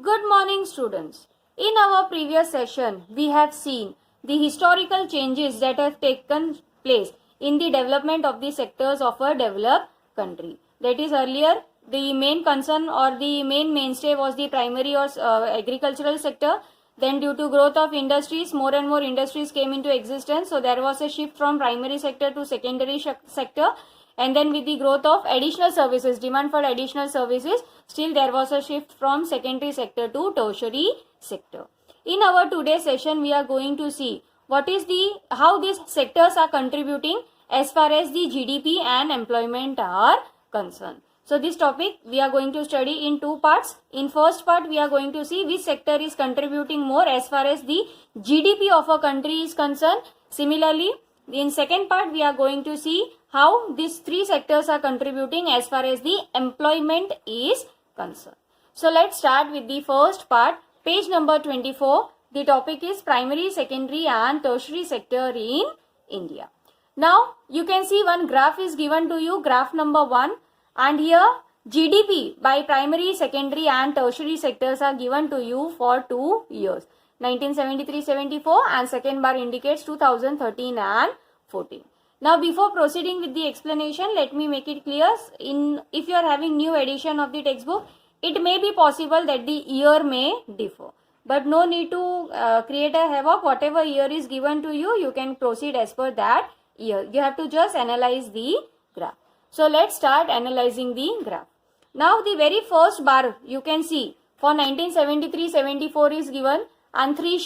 Good morning, students. In our previous session, we have seen the historical changes that have taken place in the development of the sectors of a developed country. That is, earlier, the main concern or the main mainstay was the primary or agricultural sector. Then, due to growth of industries, more and more industries came into existence. So, there was a shift from primary sector to secondary sector. And then with the growth of additional services, demand for additional services, still there was a shift from secondary sector to tertiary sector. In our today's session, we are going to see how these sectors are contributing as far as the GDP and employment are concerned. So this topic we are going to study in two parts. In first part, we are going to see which sector is contributing more as far as the GDP of a country is concerned. Similarly, in second part, we are going to see how these three sectors are contributing as far as the employment is concerned. So let's start with the first part, page number 24. The topic is primary, secondary and tertiary sector in India. Now you can see one graph is given to you, graph number 1, and here GDP by primary, secondary and tertiary sectors are given to you for 2 years. 1973-74 and second bar indicates 2013 and 14. Now before proceeding with the explanation, let me make it clear. If you are having new edition of the textbook, it may be possible that the year may differ. But no need to create a havoc. Whatever year is given to you, you can proceed as per that year. You have to just analyze the graph. So let's start analyzing the graph. Now the very first bar you can see for 1973-74 is given, and three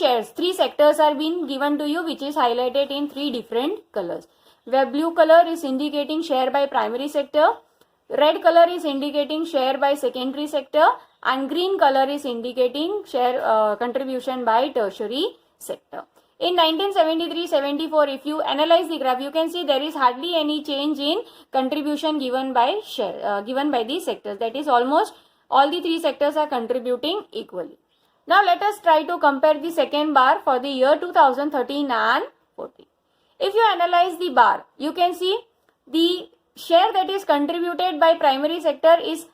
sectors are being given to you, which is highlighted in three different colors. Where blue color is indicating share by primary sector, red color is indicating share by secondary sector, and green color is indicating share contribution by tertiary sector. In 1973-74, if you analyze the graph, you can see there is hardly any change in contribution given by the sectors. That is, almost all the three sectors are contributing equally. Now let us try to compare the second bar for the year 2013 and 14. If you analyze the bar, you can see the share that is contributed by primary sector is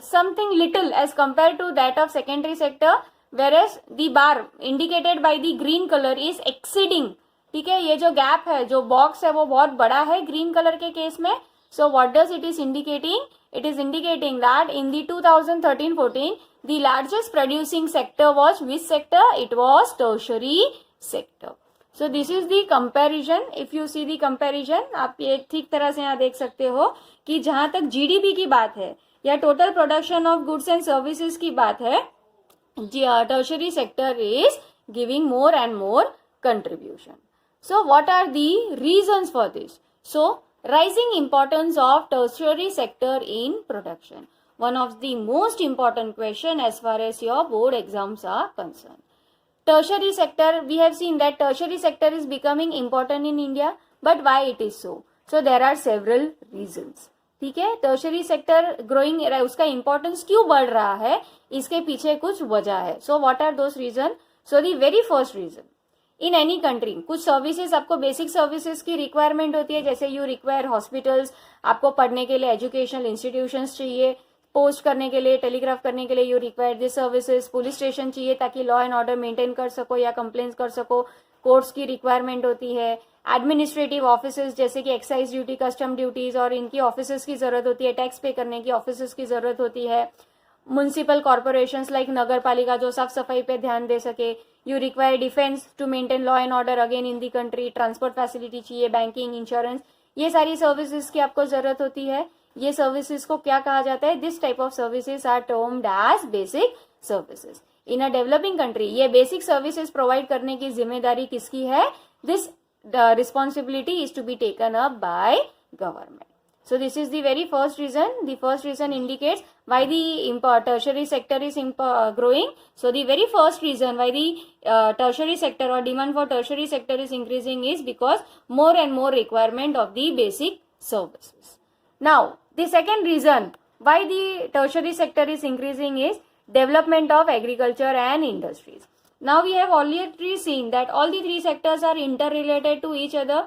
something little as compared to that of secondary sector, whereas the bar indicated by the green color is exceeding. ठीक है, ये जो gap है, जो box है, वो बहुत बड़ा है ग्रीन कलर के केस में. So what does it is indicating? It is indicating that in the 2013-14, the largest producing sector was which sector? It was tertiary sector. So this is the comparison. If you see the comparison, आप ये ठीक तरह से यहाँ देख सकते हो कि जहाँ तक GDP की बात है या total production of goods and services की बात है, tertiary sector is giving more and more contribution. So what are the reasons for this? So rising importance of tertiary sector in production. One of the most important question as far as your board exams are concerned. Tertiary sector, we have seen that tertiary sector is becoming important in India, but why it is so? So there are several reasons. ठीक है, tertiary sector growing, उसका importance क्यों बढ़ रहा है, इसके पीछे कुछ वजह है. So what are those reasons? So the very first reason, in any country कुछ सर्विसेज आपको बेसिक सर्विसेज की रिक्वायरमेंट होती है, जैसे यू रिक्वायर हॉस्पिटल्स, आपको पढ़ने के लिए एजुकेशनल इंस्टीट्यूशंस चाहिए, पोस्ट करने के लिए, टेलीग्राफ करने के लिए you require this services, police station चाहिए ताकि लॉ एंड ऑर्डर मेंटेन कर सको या कंप्लेंट्स कर सको, कोर्ट्स की रिक्वायरमेंट होती है, एडमिनिस्ट्रेटिव ऑफिसेज जैसे कि एक्साइज ड्यूटी, कस्टम ड्यूटीज और इनकी ऑफिसेज की जरूरत होती है, टैक्स पे करने की ऑफिसेज की जरूरत होती है, म्युनिसिपल कॉर्पोरेशंस लाइक नगर पालिका जो साफ सफाई पे ध्यान दे सके, you require defence to maintain law and order again in the country, transport facility चाहिए, बैंकिंग, इंश्योरेंस, ये सारी सर्विसेज की आपको जरूरत होती है. ये सर्विसेज को क्या कहा जाता है? This type of services are termed as basic services. In a developing country ये बेसिक सर्विसेज प्रोवाइड करने की जिम्मेदारी किसकी है? This responsibility is to be taken up by government. So this is the very first reason. The first reason indicates why the tertiary sector is growing. So the very first reason why the tertiary sector or demand for tertiary sector is increasing is because more and more requirement of the basic services. Now the second reason why the tertiary sector is increasing is development of agriculture and industries. Now we have already seen that all the three sectors are interrelated to each other.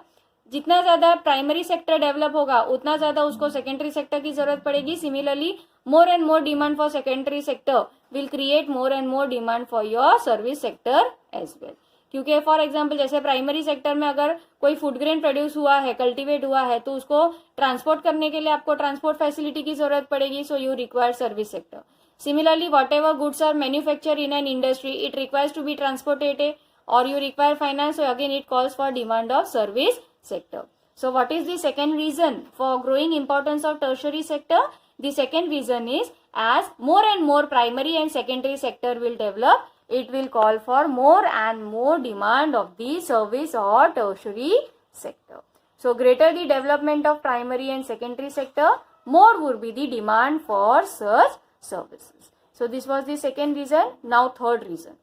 जितना ज्यादा primary sector develop होगा उतना ज्यादा उसको secondary sector की जरूरत पड़ेगी. Similarly more and more demand for secondary sector will create more and more demand for your service sector as well. क्योंकि फॉर एग्जाम्पल जैसे प्राइमरी सेक्टर में अगर कोई फूड ग्रेन प्रोड्यूस हुआ है, कल्टीवेट हुआ है, तो उसको ट्रांसपोर्ट करने के लिए आपको ट्रांसपोर्ट फैसिलिटी की जरूरत पड़ेगी, सो you require service sector. Similarly, whatever goods are manufactured in an industry, it requires to be transported or you require finance, so again it calls for demand of service sector. So what is the second reason for growing importance of tertiary sector? The second reason is as more and more primary and secondary sector will develop, it will call for more and more demand of the service or tertiary sector. So greater the development of primary and secondary sector, more would be the demand for such services. So this was the second reason. Now third reason.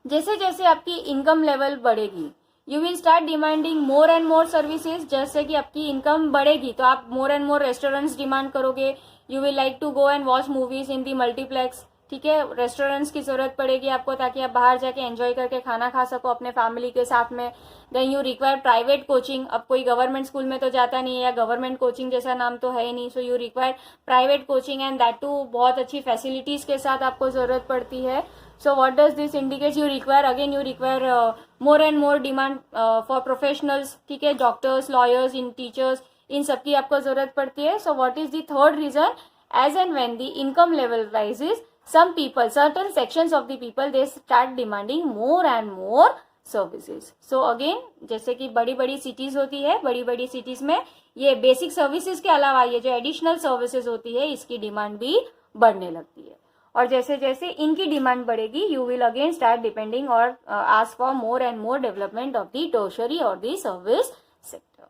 जैसे जैसे आपकी income level बढ़ेगी, you will start demanding more and more services. जैसे कि आपकी income बढ़ेगी तो आप more and more restaurants demand करोगे. You will like to go and watch movies in the multiplex. ठीक है, रेस्टोरेंट्स की जरूरत पड़ेगी आपको ताकि आप बाहर जाके एंजॉय करके खाना खा सको अपने फैमिली के साथ में. Then you require private coaching. अब कोई गवर्नमेंट स्कूल में तो जाता नहीं है या गवर्नमेंट कोचिंग जैसा नाम तो है ही नहीं, so you require private coaching and that too बहुत अच्छी फैसिलिटीज के साथ आपको जरूरत पड़ती है. So what does this indicate? You require more and more demand for professionals. ठीक है, doctors, lawyers, in teachers, इन सब की आपको जरूरत पड़ती है. So what is the third reason? As and when the income level rises, some people, certain sections of the people, they start demanding more and more services. So again, जैसे कि बड़ी बड़ी सिटीज होती है, बड़ी बड़ी सिटीज में ये बेसिक सर्विसेज के अलावा ये जो एडिशनल सर्विसेज होती है इसकी डिमांड भी बढ़ने लगती है. और जैसे जैसे इनकी डिमांड बढ़ेगी, you will again start depending और ask for more and more development of the tertiary और the service sector.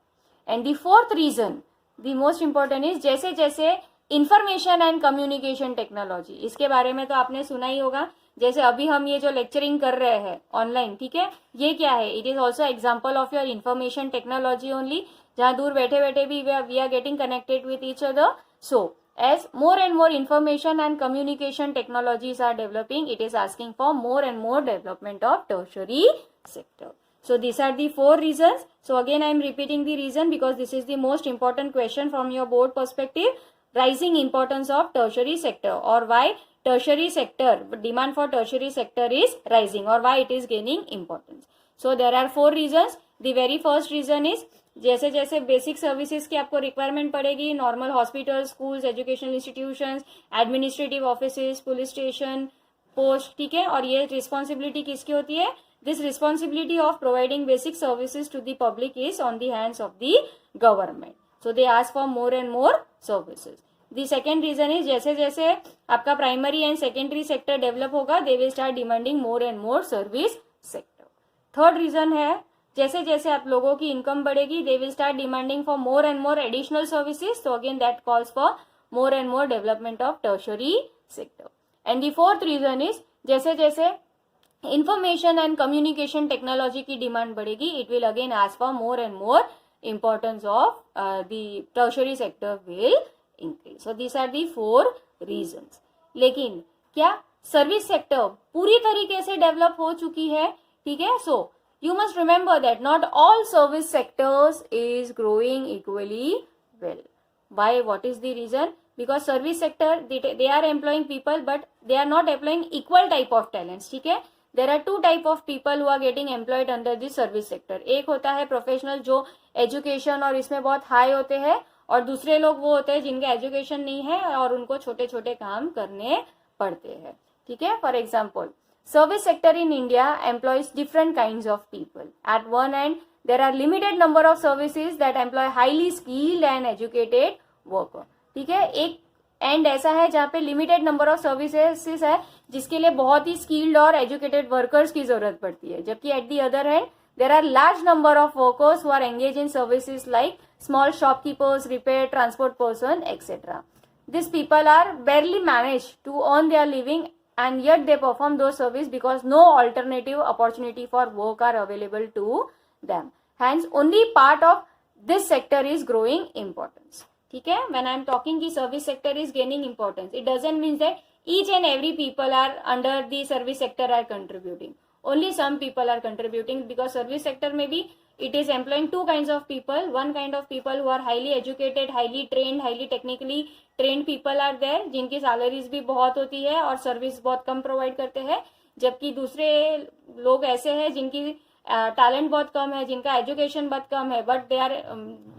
And the fourth reason, the most important is जैसे जैसे इंफॉर्मेशन एंड कम्युनिकेशन टेक्नोलॉजी, इसके बारे में तो आपने सुना ही होगा. जैसे अभी हम ये जो लेक्चरिंग कर रहे हैं ऑनलाइन, ठीक है, ये क्या है? It is also example of your information technology only, जहां दूर बैठे बैठे भी we are getting connected with each other. So as more and more information and communication technologies are developing, it is asking for more and more development of tertiary sector. So these are the four reasons. So again I am repeating the reason because this is the most important question from your board perspective. Rising importance of tertiary sector, or why tertiary sector, demand for tertiary sector is rising, or why it is gaining importance. So there are four reasons. The very first reason is जैसे जैसे basic services की आपको requirement पड़ेगी, normal hospital, schools, educational institutions, administrative offices, police station, post, ठीक है, और ये responsibility किसकी होती है? This responsibility of providing basic services to the public is on the hands of the government. So they ask for more and more services. The second reason is जैसे जैसे आपका primary and secondary sector develop होगा, they will start demanding more and more service sector. Third reason है जैसे जैसे आप लोगों की इनकम बढ़ेगी, they will start demanding for more and more additional services. So again that calls for more and more development of tertiary sector. And the fourth reason is जैसे जैसे information and communication technology की demand बढ़ेगी, it will again ask for more and more importance of the tertiary sector will increase. So these are the four reasons. लेकिन क्या service sector पूरी तरीके से develop हो चुकी है? ठीक है, सो you must remember that not all service sectors is growing equally well. Why? What is the reason? Because service sector, they are employing people, but they are not employing equal type of talents. ठीक है, there are two type of people who are getting employed under this service sector. एक होता है professional जो education और इसमें बहुत high होते हैं, और दूसरे लोग वो होते हैं जिनका एजुकेशन नहीं है और उनको छोटे छोटे काम करने पड़ते हैं. ठीक है, for example service sector in India employs different kinds of people. At one end, there are limited number of services that employ highly skilled and educated worker. ठीक है, एक एंड ऐसा है जहाँ पे लिमिटेड नंबर ऑफ सर्विसेज है जिसके लिए बहुत ही स्किल्ड और एजुकेटेड वर्कर्स की जरूरत पड़ती है, जबकि at the other hand there are large number of workers who are engage in services like small shopkeepers, repair, transport person, etcetera. These people are barely managed to earn their living, and yet they perform those services because no alternative opportunity for work are available to them. Hence, only part of this sector is growing importance. Okay? When I am talking the service sector is gaining importance, it doesn't mean that each and every people are under the service sector are contributing. Only some people are contributing because service sector में भी it is employing two kinds of people. One kind of people who are highly educated, highly trained, highly technically trained people are there, जिनकी salaries भी बहुत होती है और service बहुत कम provide करते हैं. जबकि दूसरे लोग ऐसे हैं जिनकी टैलेंट बहुत कम है, जिनका एजुकेशन बहुत कम है, बट दे आर,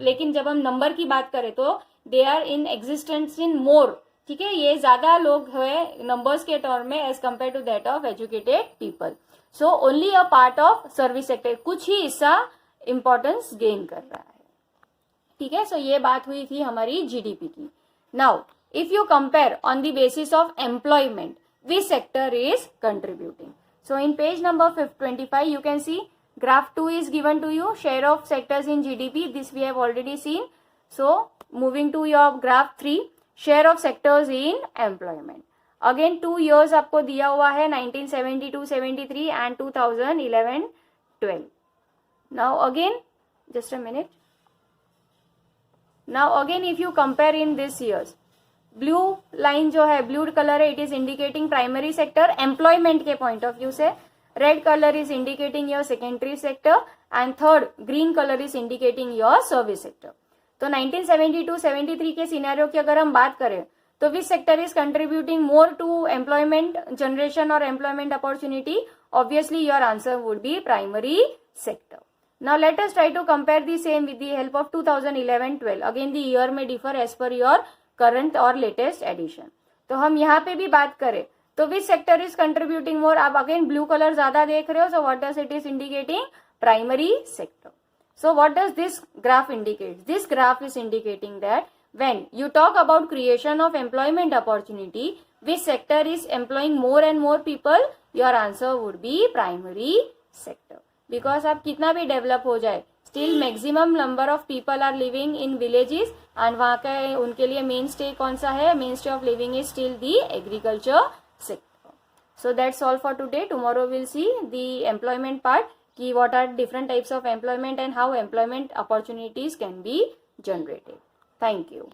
लेकिन जब हम नंबर की बात करें तो they are in existence in मोर. ठीक है, ये ज्यादा लोग है नंबर्स के टर्म में as compare to that of educated people. So only a part of service sector, कुछ ही हिस्सा इंपॉर्टेंस गेन कर रहा है. ठीक है, सो ये बात हुई थी हमारी जीडीपी की. Now if you compare on the basis of employment, which sector is contributing. So in page number 25 you can see graph 2 is given to you, share of sectors in GDP, this we have already seen. So moving to your graph 3, share of sectors in employment. Again 2 years आपको दिया हुआ है 1972-73 and 2011-12. Now again just a minute. Now again if you compare in these years, blue line जो है, blue colour है, it is indicating primary sector employment के point of view से. Red colour is indicating your secondary sector and third green colour is indicating your service sector. तो 1972-73 के scenario की अगर हम बात करें तो which sector is contributing more to employment generation और employment opportunity? Obviously your answer would be primary sector. Now let us try to compare the same with the help of 2011-12. Again the year may differ as per your current और latest edition. तो हम यहाँ पे भी बात करें तो which sector is contributing मोर? आप अगेन ब्लू कलर ज्यादा देख रहे हो, so what does it is indicating? Primary sector. So what does this graph indicate? This graph is indicating that when you talk about creation of employment opportunity, which sector is employing more and more people? Your answer would be primary sector. Because आप कितना भी develop हो जाए, still maximum number of people are living in villages and वहां का उनके लिए main stay कौन सा है? Main stay of living is still the agriculture sector. So that's all for today. Tomorrow will see the employment part, कि what are different types of employment and how employment opportunities can be generated. Thank you.